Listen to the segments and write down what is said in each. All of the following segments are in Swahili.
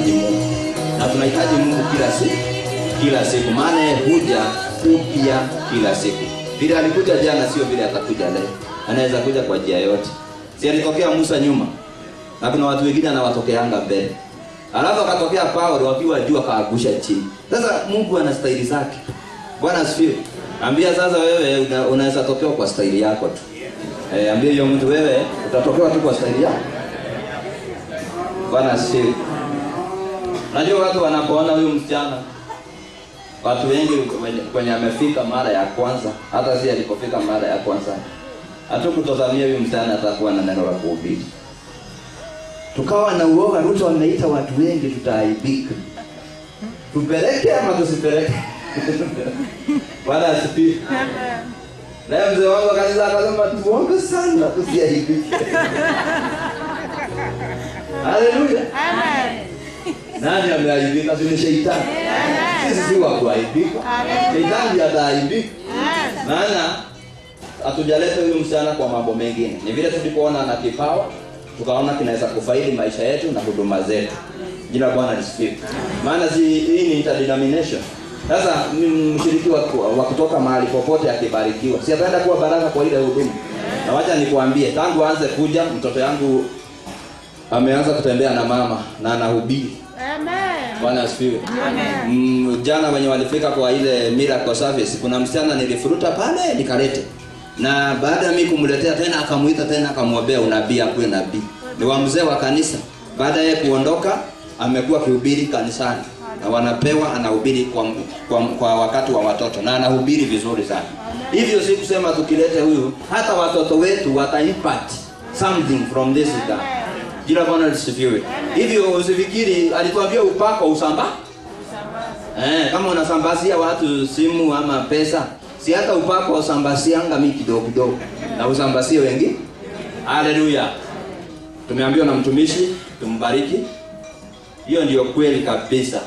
tunahitaji Mungu. Na tunahitaji Mungu kila siku. Maana huja upya kila siku. Vile alikuja jana sio vile atakuja leo. Anaweza kuja kwa njia yote. Si alitokea Musa nyuma. Na kuna watu wengine anawatokeanga mbele. Alafu akatokea Paulo wakiwa jua kaagusha chini. Sasa Mungu ana staili zake. Bwana asifiwe. Ambia sasa wewe unaweza tokea kwa staili yako tu. Ambia hiyo mtu wewe utatokea tu kwa staili yako. Bwana asifiwe. Najua watu wanapoona huyu msichana, watu wengi kwenye amefika mara ya kwanza, hata si alipofika mara ya kwanza, hatukutazamia huyu msichana atakuwa na neno la kuhubiri. Tukawa na uoga, Ruto ameita watu wengi, tutaaibika. Tupeleke ama tusipeleke? Bwana asifiwe. Na mzee wangu kanisa akasema tuombe sana tusiaibike. Haleluya. Amen. Nani ameaibika? Ni shetani. Sisi si wa kuaibika. Shetani ataaibika. Maana hatujaleta huyu msichana kwa mambo mengine. Ni vile tulipoona na kipawa, tukaona kinaweza kufaidi maisha yetu na huduma zetu. Jina Bwana lisifiwe. Maana hii ni interdenomination. Sasa mshiriki wa kutoka mahali popote akibarikiwa, si ataenda kuwa baraka kwa ile huduma. Na wacha nikuambie, tangu aanze kuja mtoto yangu ameanza kutembea na mama na anahubiri. Amen. Bwana asifiwe. Amen. Jana wenye walifika kwa ile miracle service, kuna msichana nilifuruta pale nikalete. Na baada ya mimi kumletea tena akamuita tena akamwombea unabii akuwe nabii. Ni wa mzee wa kanisa. Baada ya kuondoka amekuwa kuhubiri kanisani. Na wanapewa anahubiri kwa wakati wa watoto na anahubiri vizuri sana. Hivyo si kusema tukilete huyu hata watoto wetu wata impact something from this guy. Jina Bwana lisifiwe. Hivyo usifikiri alituambia upako usamba. Kama unasambazia watu simu ama pesa, si hata upako usambasianga mimi kidogo kidogo na usambazie wengi. Haleluya. Tumeambiwa na mtumishi tumbariki. Hiyo ndio kweli kabisa.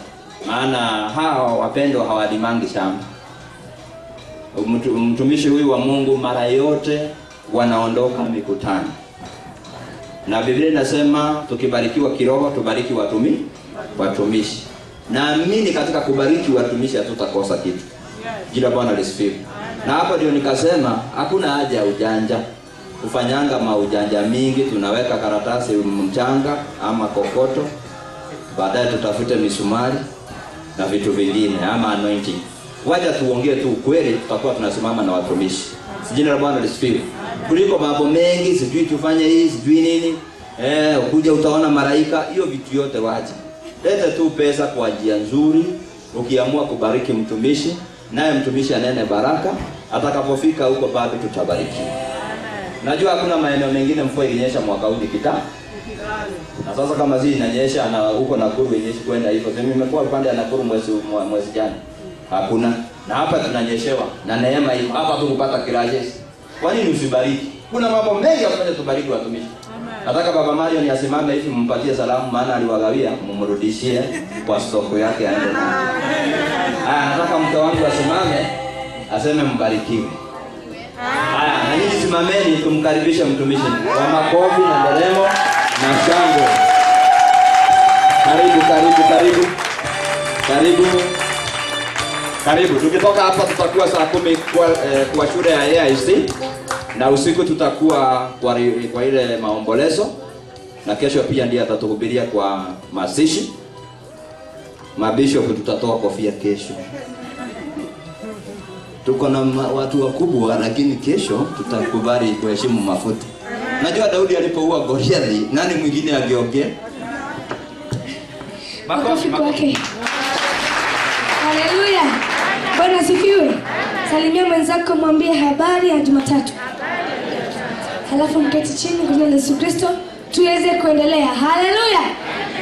Maana hawa wapendwa hawalimangi shamba. Mtumishi huyu wa Mungu mara yote wanaondoka mikutano. Na Biblia inasema tukibarikiwa kiroho tubariki watumishi. Naamini katika kubariki watumishi hatutakosa kitu. Jina Bwana lisifiwe. Na hapo ndio nikasema hakuna haja ya ujanja. Kufanyanga maujanja mingi, tunaweka karatasi mchanga ama kokoto. Baadaye tutafute misumari na vitu vingine ama anointing. Wacha tuongee tu ukweli, tutakuwa tunasimama na watumishi. Jina la Bwana lisifiwe. Kuliko mambo mengi, sijui tufanye hii, sijui nini. Ukuja utaona malaika, hiyo vitu yote wacha. Leta tu pesa kwa njia nzuri, ukiamua kubariki mtumishi, naye mtumishi anene baraka, atakapofika huko bado tutabariki. Najua hakuna maeneo mengine mvua ilinyesha mwaka huu kitaa. Na sasa kama zi inanyesha na huko Nakuru yenyeshi kwenda hivyo. Mimi nimekuwa upande ya Nakuru mwezi jana. Hakuna. Na hapa tunanyeshewa na neema hiyo. Hapa tukupata kirajesi. Kwa nini usibariki? Kuna mambo mengi ya kufanya tubariki watumishi. Nataka Baba Mario ni asimame hivi mpatie salamu maana aliwagawia mumrudishie kwa stoko yake aende nayo. Nataka mke wangu asimame aseme mbarikiwe. Na nyinyi simameni tumkaribishe mtumishi kwa makofi na nderemo na shangwe. Karibu. Tukitoka hapa tutakuwa saa 10 kwa shule ya AIC na usiku tutakuwa kwa ile maombolezo na kesho pia ndiye atatuhubiria kwa masishi. Mabishop tutatoa kofia kesho. Tuko na watu wakubwa lakini kesho tutakubali kuheshimu mafuta. Najua Daudi alipoua Goliathi, nani mwingine angeongea? Makofi kwake. Haleluya. Bwana asifiwe. Salimia mwenzako mwambie habari ya Jumatatu. Halafu mketi chini kwa jina la Yesu Kristo tuweze kuendelea. Haleluya.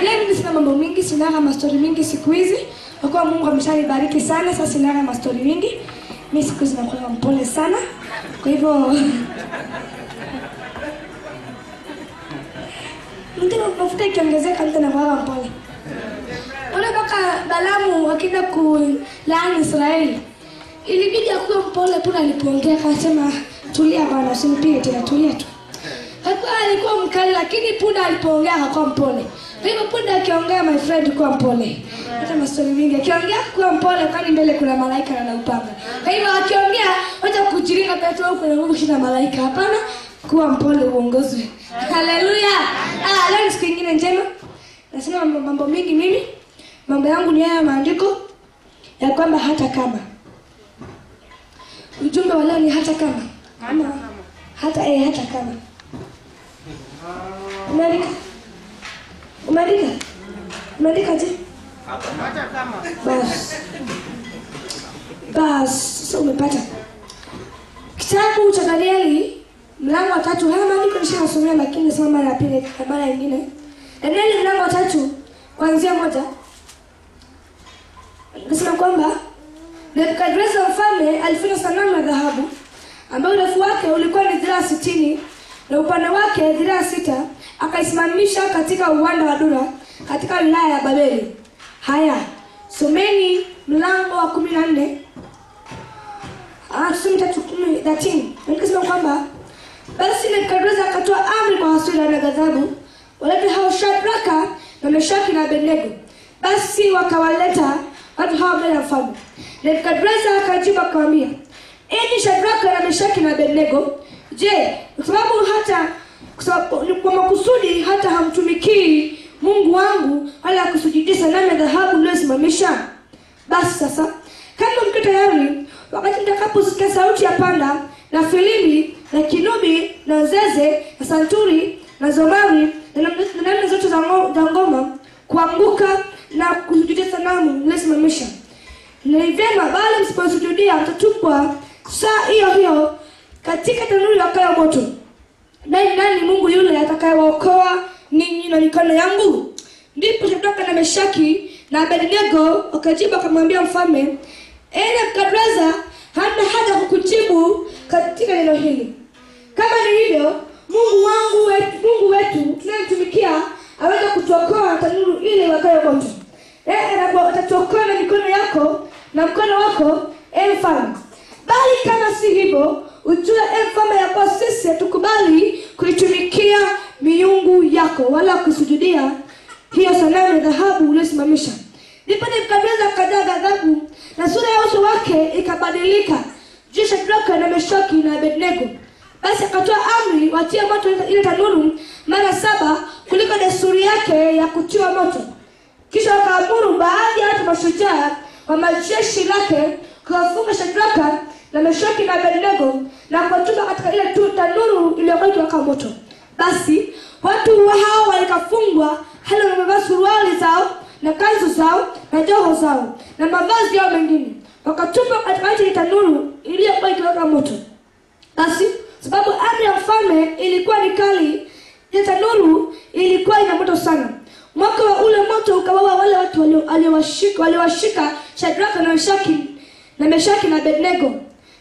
Leo mimi sina mambo mingi, sina mastori mingi siku hizi. Kwa kuwa Mungu ameshanibariki sana, sasa sina mastori mingi. Mimi siku hizi nakuwa mpole sana. Kwa hivyo mtu mafuta ikiongezeka mtu anakuwa mpole. Wale mpaka Balamu wakenda kulaani Israeli. Ilibidi akuwe mpole punda alipoongea akasema tulia bwana usinipige tena tulia tu. Hakuwa alikuwa mkali lakini punda alipoongea akakuwa mpole. Kwa hivyo punde akiongea my friend kuwa mpole. Hata maswali mingi akiongea kuwa mpole kwani mbele kuna malaika na upanga. Kwa hivyo akiongea wacha kujiringa kati au kuna nguvu shida malaika. Hapana, kuwa mpole uongozwe. Haleluya. Leo ni siku nyingine njema. Nasema mambo mingi mimi. Mambo yangu ni haya maandiko ya kwamba hata kama. Ujumbe wa leo ni hata kama. Hata kama. Umeandika je? Hata kama. Bas, sasa umepata. Kitabu cha Danieli mlango wa 3. Haya maandiko nishasomea lakini nasoma mara ya pili kwa mara nyingine. Danieli mlango wa 3 kuanzia 1. Nasema kwamba Nebukadneza mfalme alifanya sanamu ya dhahabu ambayo urefu wake ulikuwa ni dhiraa 60 na upana wake dhiraa 6, akaisimamisha katika uwanda wa Dura katika wilaya ya Babeli. Haya, someni mlango wa 14. Tusome 13. Nikasema kwamba basi Nebukadneza akatoa amri kwa hasira na ghadhabu walete hao Shadraka na Meshaki na Abednego. Basi wakawaleta watu hao mbele ya mfalme. Nebukadneza akajibu akamwambia, enyi Shadraka na Meshaki na Abednego, je, kwa makusudi hata hamtumikii Mungu wangu wala kusujudisha sanamu ya dhahabu niliyosimamisha? Basi sasa kama mko tayari, wakati mtakaposikia sauti ya panda na filimbi na kinubi na zeze na santuri na zomari na namna zote za ngoma kuanguka na kusujudia sanamu niliyosimamisha, ni vyema, bali msiposujudia mtatupwa saa hiyo hiyo katika tanuru ya moto. Nani Mungu yule atakayewaokoa ninyi na mikono yangu? Ndipo Shadraka na Meshaki na Abednego wakajibu akamwambia mfalme, Nebukadneza, hana haja kukujibu katika neno hili. Kama ni hivyo, Mungu wetu tunayemtumikia aweza kutuokoa na tanuru ile iwakayo moto. Atatuokoa na mikono yako na mkono wako, mfalme. Bali kama si hivyo, ujue mfalme ya kwa sisi hatukubali kuitumikia miungu yako wala kusujudia hiyo sanamu ya dhahabu uliyosimamisha. Ndipo Nebukadneza akajaa ghadhabu na sura ya uso wake ikabadilika juu ya Shadraka na Meshaki na Abednego. Basi akatoa amri watie moto ile tanuru mara 7 kuliko desturi yake ya kutiwa moto. Kisha wakaamuru baadhi ya watu mashujaa wa majeshi lake kuwafunga Shadraka na Meshaki na Abednego na kuwatupa katika ile tanuru iliyokuwa ikiwaka moto. Basi watu hao walikafungwa hali wamevaa suruali zao na kanzu zao na joho zao na mavazi yao mengine, wakatupa katika ile tanuru iliyokuwa ikiwaka moto. Basi sababu amri ya mfalme ilikuwa ni kali, ile tanuru ilikuwa ina moto sana. Mwaka wa ule moto ukawaua wale watu waliowashika Shadraka na Meshaki na Abednego.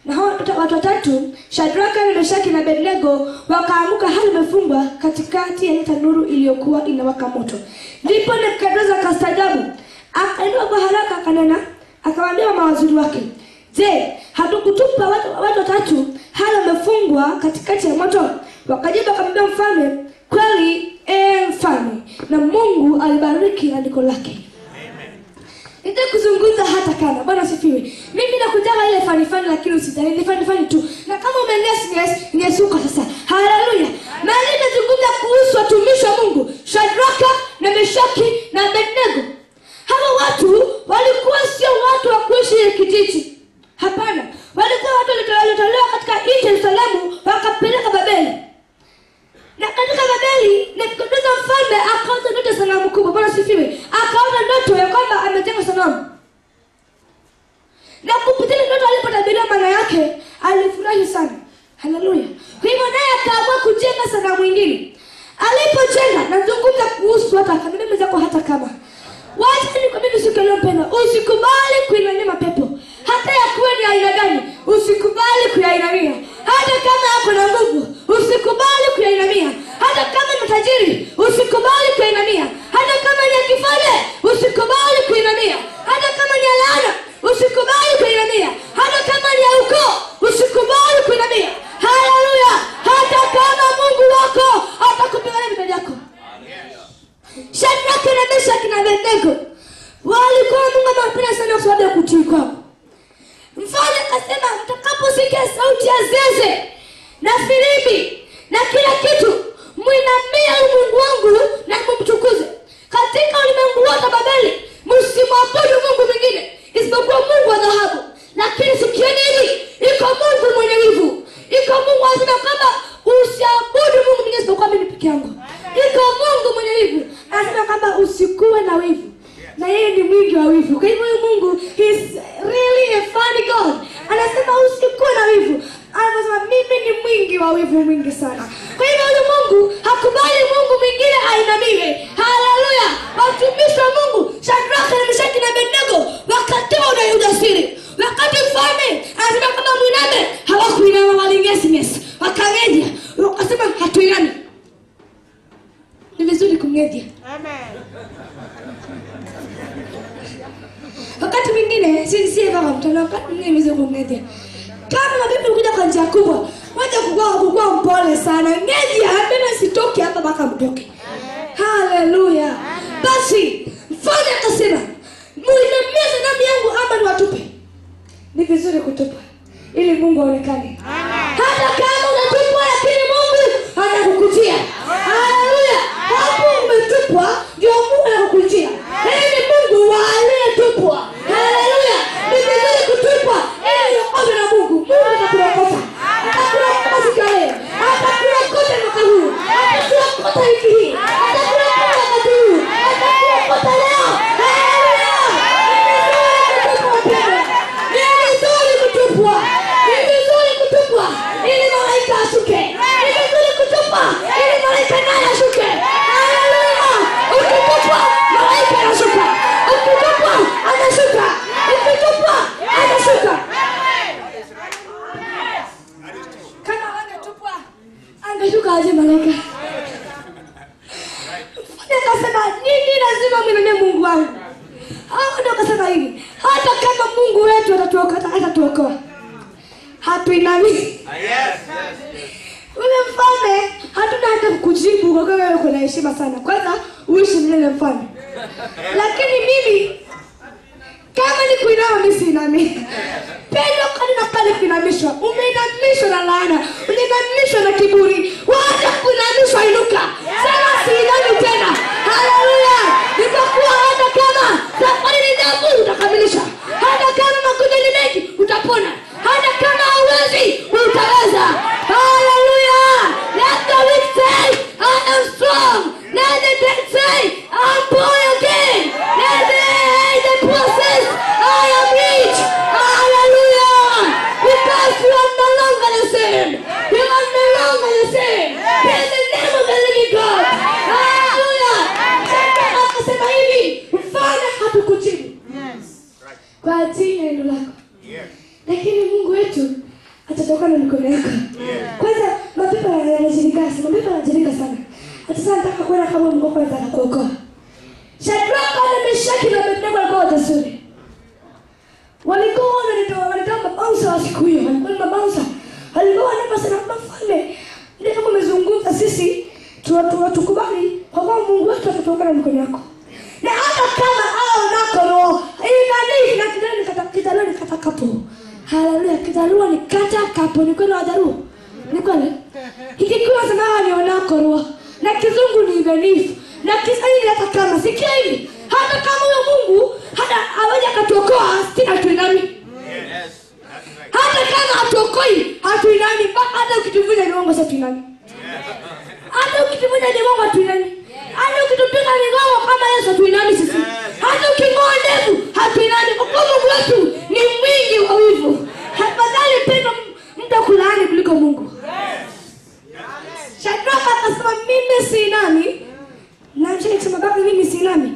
Na hao watu watatu, Shadraka na Meshaki na Abednego, wakaanguka hali wamefungwa katikati ya tanuru iliyokuwa inawaka moto. Ndipo Nebukadneza akastaajabu, akaenda kwa haraka akanena, akawaambia mawaziri wake, je, hatukutupa watu watatu hali wamefungwa katikati ya moto? Wakajibu akamwambia mfalme, kweli mfalme, na Mungu alibariki andiko lake. Nitakuzungumza hata kama. Bwana asifiwe. Mimi nakutaka ile fani lakini usijali, ni fani tu. Na kama umeendea ni Yesu kwa sasa. Haleluya. Na nitazungumza kuhusu watumishi wa Mungu, Shadraka na Meshaki na Abednego. Hawa watu walikuwa sio watu wa kuishi kijiji. Hapana. Walikuwa watu walitolewa katika nchi ya Yerusalemu wakapeleka Babeli. Na katika Babeli, Nebukadneza mfalme akaona ndoto ya sanamu kubwa. Bwana asifiwe. Akaona ndoto ya kwamba amejenga sanamu. Na kupitia ndoto alipotabiria maana yake, alifurahi sana. Haleluya. Kwa hivyo naye akaamua kujenga sanamu nyingine. Alipojenga, nazungumza kuhusu hata kama mimi zako hata kama. Wacha nikwambie siku leo mpendwa, usikubali kuinamia mapepo. Hata yakuwe ni aina gani, usikubali kuyainamia. Hata kama yako na nguvu, usikubali kuyainamia. Hata kama ni tajiri, usikubali kuyainamia. Hata kama ni kifalme, usikubali kuyainamia. Hata kama ni laana, usikubali kuyainamia. Hata kama ni ukoo, usikubali kuyainamia. Haleluya. Hata kama Mungu wako atakupigania vita vyako. Shadraka Abednego walikuwa Mungu anawapenda sana kwa sababu ya kutii kwao. Mfalme akasema mtakaposikia sauti ya zeze na filimbi na kila kitu, muinamie Mungu wangu na mumtukuze. Katika ulimwengu wote Babeli msimwabudu Mungu mwingine isipokuwa Mungu wa dhahabu. Lakini sikieni hivi, iko Mungu mwenye wivu. Iko Mungu anasema kwamba usiabudu Mungu mwingine isipokuwa mimi peke yangu. Iko Mungu mwenye wivu anasema kwamba usikuwe na wivu, na yeye ni mwingi wa wivu. Kwa hivyo Mungu is really a funny God. Anasema usikuwe na wivu. Anasema mimi ni mwingi wa wivu, mwingi sana. Kwa hivyo huyu Mungu hakubali Mungu mwingine ainamiwe. Haleluya. Watumishi wa Mungu Shadraka na Meshaki na Abednego wakatoa na ujasiri. Wakati mfalme anasema kama mwiname, hawakuinama, walingesi. Wakang'edia. Wakasema hatuinami. Ni vizuri kumng'edia. Amen. Wakati mwingine sisi baba mtana, wakati mwingine vizuri kumng'edia. Kama mabibi ukija kwa njia kubwa, wacha kukua mpole sana. Ng'edia hapana, sitoki hapa mpaka mtoke. Haleluya. Basi mfalme akasema, muinamie sanamu yangu ama niwatupe. Ni vizuri kutupa ili Mungu aonekane. Hata kama unatupwa, lakini Mungu anakukujia. Haleluya. Hapo umetupwa ndio Mungu anakukujia. Yaani Mungu aliyetupwa. Haleluya. Ni vizuri kutupwa ili uombe na Mungu. Mungu atakuokota. Atakuokota siku ya leo. Atakuokota mwaka huu. Atakuokota wiki hii. Atakuokota wakati huu. Atakuokota leo. Haleluya. Ni vizuri kutupwa. Ni vizuri kutupwa ili malaika ashuke. Ni vizuri kutupwa ili malaika naye ashuke. Haleluya. Ukitupwa malaika anashuka. Ukitupwa anashuka. Ukitupwa anashuka. Kama angetupwa angeshuka aje malaika. Akasema nini lazima mwinamie Mungu wangu. Hao ndio akasema hivi, hata kama Mungu wetu atatuokoa, hatuinami. Ule mfalme hatuna hata kukujibu kwa wewe uko na heshima sana. Kwanza uishi milele mfalme. Lakini mimi kama ni kuinama mimi sinami. Pendo kadina pale kuinamishwa. Umeinamishwa na laana. Umeinamishwa na kiburi. Wacha kuinamishwa, inuka. Sema siinami tena. Haleluya. Nitakuwa hata kama safari ni ndefu utakamilisha. Hata kama magonjwa ni mengi utapona. Hata kama hauwezi utaweza. Haleluya. Let the weak say I am strong. Let the dead say I am born again. Let the process I am rich. Hallelujah. Because you are no longer the same. You are no longer the same. In the name of the living God. Hallelujah. Akasema hivi, mfalme hatukujibu. Kwa ajili ya neno lako. Lakini Mungu wetu atatoka na mikono yako. Kwanza mapepo yanajirika sana. Hata sasa nataka kuona kama Mungu wako anataka kuokoa. Shadraka na Meshaki na Abednego walikuwa wajasiri. Walikuwa wanatoa mabaunsa wa siku hiyo. Walikuwa mabaunsa. Walikuwa wanapasana kwa mfalme. Ndio kama umezungumza sisi tukubali kwa kuwa Mungu wetu atatoka na mikono yako. Na hata kama hao nako roho, hii na kitalua ni kata kapo. Haleluya. Kitalua ni kata kapo. Ni kweli wajaruo? Ni kweli? Hikikuwa sana ni wanako roho. Na kizungu ni ibenifu. Na Kiswahili hata kama sikia hivi, hata kama huyo Mungu hata hawaja katuokoa, stina tuinami. Hata kama hatuokoi, hatuinami. Hata ukituvunja migongo sasa tuinami. Hata ukituvunja migongo tuinami. Hata ukitupiga migongo kama Yesu tuinami sisi. Hata uking'oa ndevu hatuinami. Kwa Mungu wetu ni mwingi wa wivu. Hafadhali pendo mtu kulaani kuliko Mungu. Shadraka akasema mimi siinami. Na mshaka kusema baba mimi sinami.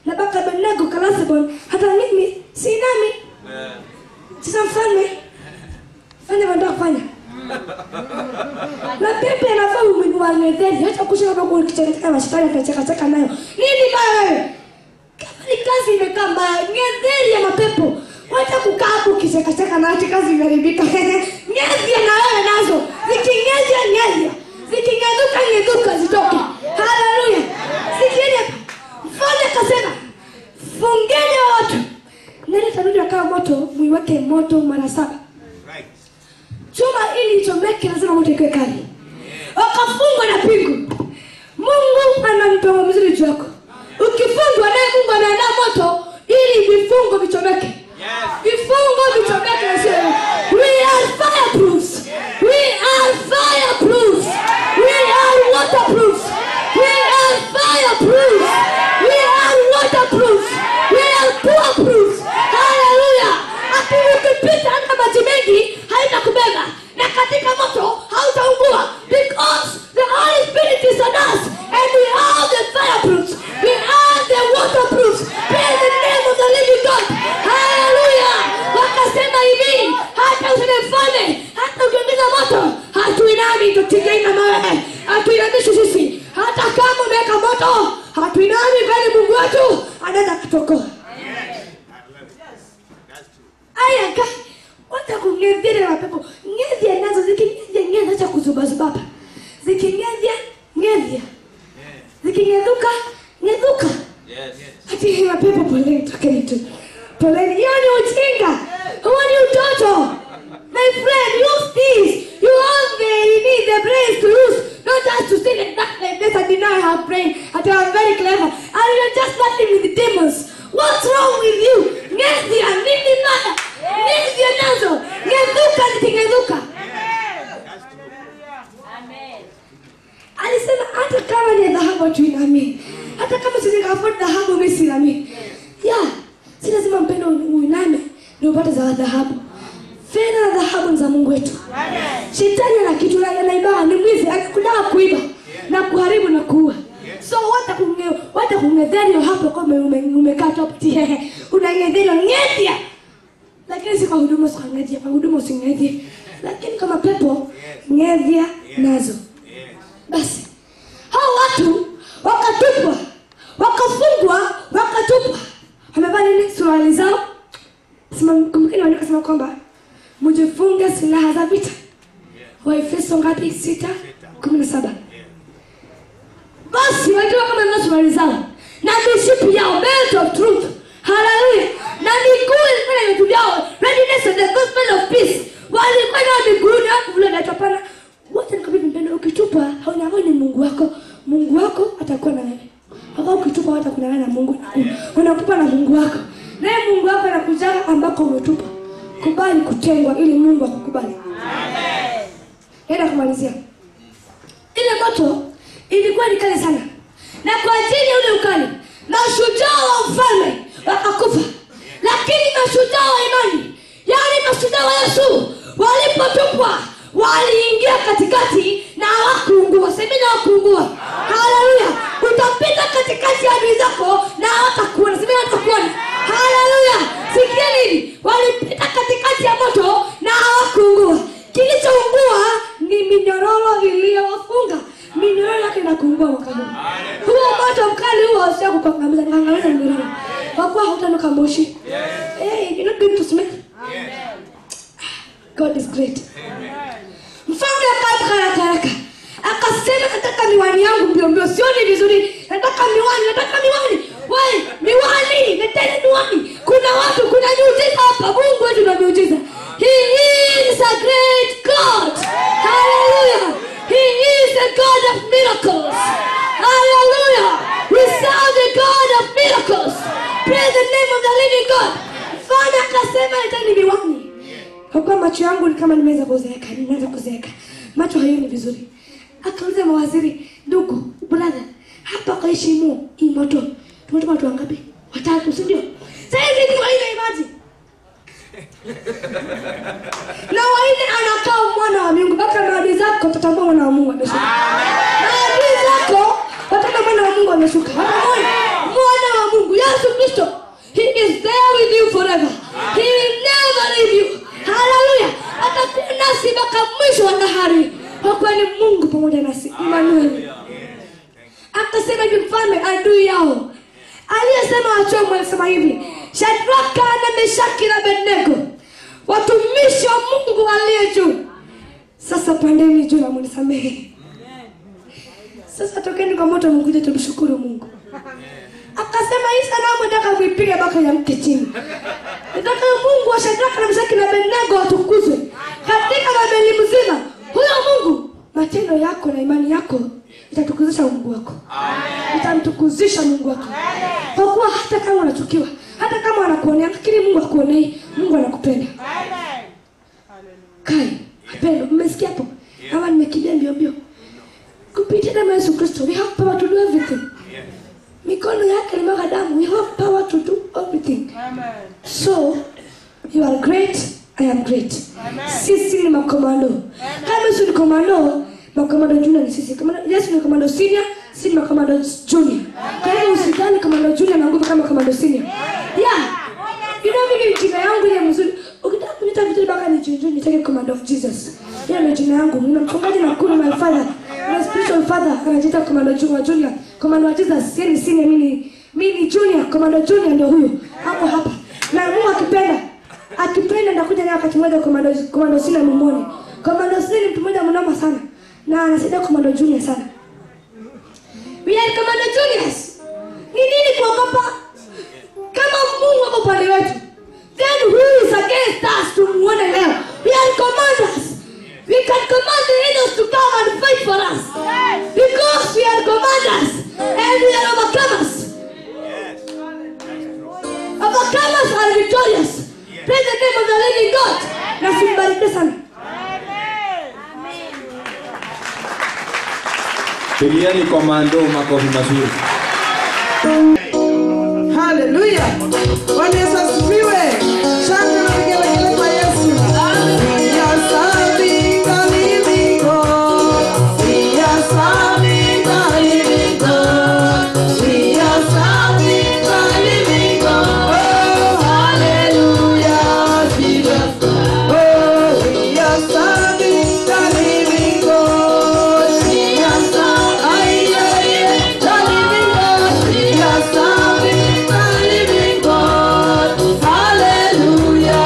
Na baba Abednego Kalasebon hata mimi sinami. Sasa mfalme fanya mambo kufanya. Na pepe anafahamu Mungu wanedheli. Hata kusema kwa kichaka mashitani atacheka nayo. Nini wewe? Kama ni kazi imekaa mbaya, ngedheli ya mapepo. Wacha kukaa hapo kicheka na hata kazi imeharibika. Ngedheli na wewe nazo. Zikingezia. Zikingeduka zitoke. Haleluya. Sikieni hapa. Mfalme akasema, fungeni watu. Nani tanuri akawa moto, muiweke moto mara 7. Chuma ili ichomeke lazima moto ikuwe kali. Wakafungwa na pingu. Mungu ana mpango mzuri juu yako. Ukifungwa naye Mungu anaandaa moto ili vifungo vichomeke. Vifungo vichomeke na sio. We are fireproof. We are fireproof. We are waterproof. We are fireproof. We are waterproof. We are powerproof. Hallelujah. Ukipita hata maji mengi haitakubeba, na katika moto hautaungua, because the Holy Spirit is on us and we are the fireproof. We are the waterproof. Praise the name of the living God. Hallelujah. Wakasema hivi, hata usinifanye, hata ukiongeza moto, hatuinami tutige na mawe. Hatuinamishi sisi. Hata kama umeweka moto, hatuinami bali Mungu wetu anaweza kutokoa. Aya ka wata kungedhia na pepo. Ngedhia nazo zikingedhia acha kuzubazuba hapa. Zikingedhia ngedhia. Zikingedhuka ngedhuka. Hati hiyo pepo pole tokeni tu. Pole yani ujinga. Huo ni utoto. My friend, use this. You only need the brains to use, not just to sit and like this and deny her brain. And I'm very clever. And you're just nothing with the demons. What's wrong with you? Ngedhia nini maya? Ngedhia nazo. Ngedhuka zikingedhuka. Alisema hata kama ni dhahabu tuinami. Hata kama sisi afford dhahabu mimi sinami. Yeah, si lazima mpendo uiname ndio upate za dhahabu. Fedha na dhahabu za Mungu wetu. Shetani ana kitu anaiba, ni mwizi, anakudai kuiba na kuharibu na kuua. So wata kungedhania hapo kama umekaa top tie. Unangedhania ngedhia. Lakini si kwa huduma si ngedhia, kwa huduma si ngedhia. Lakini kama pepo ngedhia nazo. Basi hao watu wakatupwa, wakafungwa, wakatupwa. Wamevaa nini? Suruali zao. Kumbuka wanasema kwamba mjifunge silaha za vita. Waefeso ngapi? 6:17. Basi watu kama na suruali zao na mishipi yao, belt of truth. Hallelujah. Na miguu ilikuwa vitu vyao, readiness of the gospel of peace. Walikuwa na miguu na kuvula na tapana. Wote nikabidi mpendo ukitupa hauna Mungu wako. Mungu wako atakuwa na wewe. Hata ukitupa hatakuwa na Mungu. Unakupa na Mungu wako. Naye Mungu wako anakuja ambako umetupa. Kubali kutengwa ili Mungu akukubali. Amen. Nenda kumalizia. Ile moto ilikuwa ni kali sana. Na kwa ajili ya ule ukali, mashujaa wa ufalme wakakufa. Lakini mashujaa wa imani, yani mashujaa wa Yesu, walipotupwa, waliingia katikati na hawakuungua. Sema na hawakuungua. Haleluya. Utapita katikati ya adui zako na hawatakuona. Sema hawatakuona. Haleluya. Sikia nini? Walipita katikati ya moto na hawakuungua. Kilichoungua ni minyororo iliyowafunga. Minyororo yake inakuungua wakati huo. Huo moto mkali huo sio kukuangamiza, kuangamiza minyororo. Kwa kuwa hutanuka moshi. Hey, you're not going to smell. Amen. God is great. Amen. Mfalme haraka. Akasema nataka miwani yangu mbio, sioni vizuri. Nataka miwani. Wewe, miwani, nataka miwani. Kuna watu, kuna miujiza hapa. Mungu wetu na miujiza. He is a great God. Hallelujah. He is a God of miracles. Hallelujah. We serve the God of miracles. Praise the name of the living God. Mfalme akasema nataka miwani. Kwa macho yangu ni kama nimeweza kuzeeka. Macho hayoni vizuri. Akauliza mawaziri, ndugu, brother, hapa kaishimu hii moto. Tumetoka watu wangapi? 3, si ndio? Sasa hivi ni waile maji. Na waile anakaa mwana wa Mungu. Baka maadui zako utatambua mwana wa Mungu ameshuka. Maadui zako utatambua mwana wa Mungu ameshuka. Mwana wa Mungu, Yesu Kristo. He is there with you forever. He will never leave you. Hallelujah. Atakuwa nasi mpaka mwisho wa dahari. Kwa kuwa ni Mungu pamoja nasi. Emmanuel. Akasema hivi mfalme adui yao. Aliyesema wachomwe alisema hivi. Shadraka na Meshaki na Abednego, watumishi wa Mungu aliye juu. Sasa pandeni juu na mnisamehe. Sasa tokeni kwa moto mkuje tumshukuru Mungu. Akasema hii sanamu nataka muipige mpaka yamke chini. Nataka Mungu wa Shadraka na Meshaki na Abednego atukuzwe. Katika Babeli mzima, huyo Mungu, matendo yako na imani yako itatukuzisha Mungu wako. Amen. Itamtukuzisha Mungu wako. Amen. Kwa kuwa hata kama unachukiwa, hata kama anakuonea, lakini Mungu akuonei, Mungu anakupenda. Amen. Kai, apendo, mmesikia hapo? Hawa nimekimbia mbio. Kupitia damu ya Yesu Kristo, we have power to do everything. Mikono yake ni mwaga damu, we have power to do everything. Amen. So, you are great, I am great. Amen. Sisi ni makomando. Kama sisi ni komando, makomando junior ni sisi. Yesu ni komando senior, sisi ni makomando junior. Kwa hiyo usidhani komando junior na nguvu kama komando senior. Yeah. You know mimi jina yangu ile mzuri. Ukitaka kunita vitu baka ni junior, nitake command of Jesus. Yeye ndio jina yangu. Nina mchungaji na kuni my father. My spiritual father anajiita commando junior. Commando wa Jesus, yeye ni senior, mimi ni junior, commando junior ndio huyo. Hapo hapa. Na Mungu akipenda ndakuja naye wakati mmoja commando senior muone. Commando senior mtu mmoja mnoma sana. Na anasaidia commando junior sana. We are commando juniors. Ni nini kuogopa? Kama Mungu ako pande wetu, then who is against us tumuone leo? We are commanders. We can command the angels to come and fight for us. Because we are commanders and we are overcomers. Overcomers are victorious. Praise the name of the living God. Na simbariki sana. Pigieni komando makofi mazuri. Hallelujah. Bwana Yesu asifiwe. Shangwe na vigelegele kwa Yesu. We are serving the living God. We are serving the living God. We are serving the living God. Oh, hallelujah, Jesus. Oh, we are serving the living God. We are serving the living God. We are serving the living God. Hallelujah.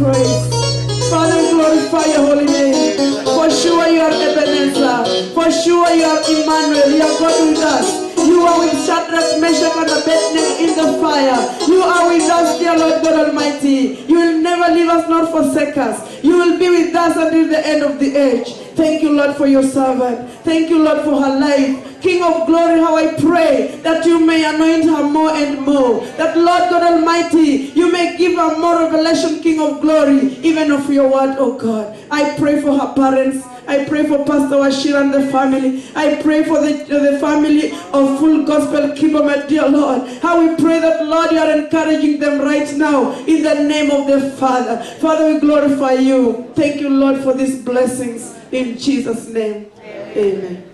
praise. Father, we glorify your holy name. For sure you are Ebenezer. For sure you are Emmanuel. You are God with us. You are with Shadrach, Meshach, and Abednego in the fire. You are with us, dear Lord God Almighty. You will never leave us nor forsake us. You will be with us until the end of the age. Thank you, Lord, for your servant. Thank you, Lord, for her life. King of glory, how I pray that you may anoint her more and more. That, Lord God Almighty, you may give her more revelation, King of glory, even of your word, oh God. I pray for her parents. I pray for Pastor Washira and the family. I pray for the family of Full Gospel Kibomet, dear Lord. How we pray that, Lord, you are encouraging them right now in the name of the Father. Father, we glorify you. Thank you, Lord, for these blessings. In Jesus' name, amen.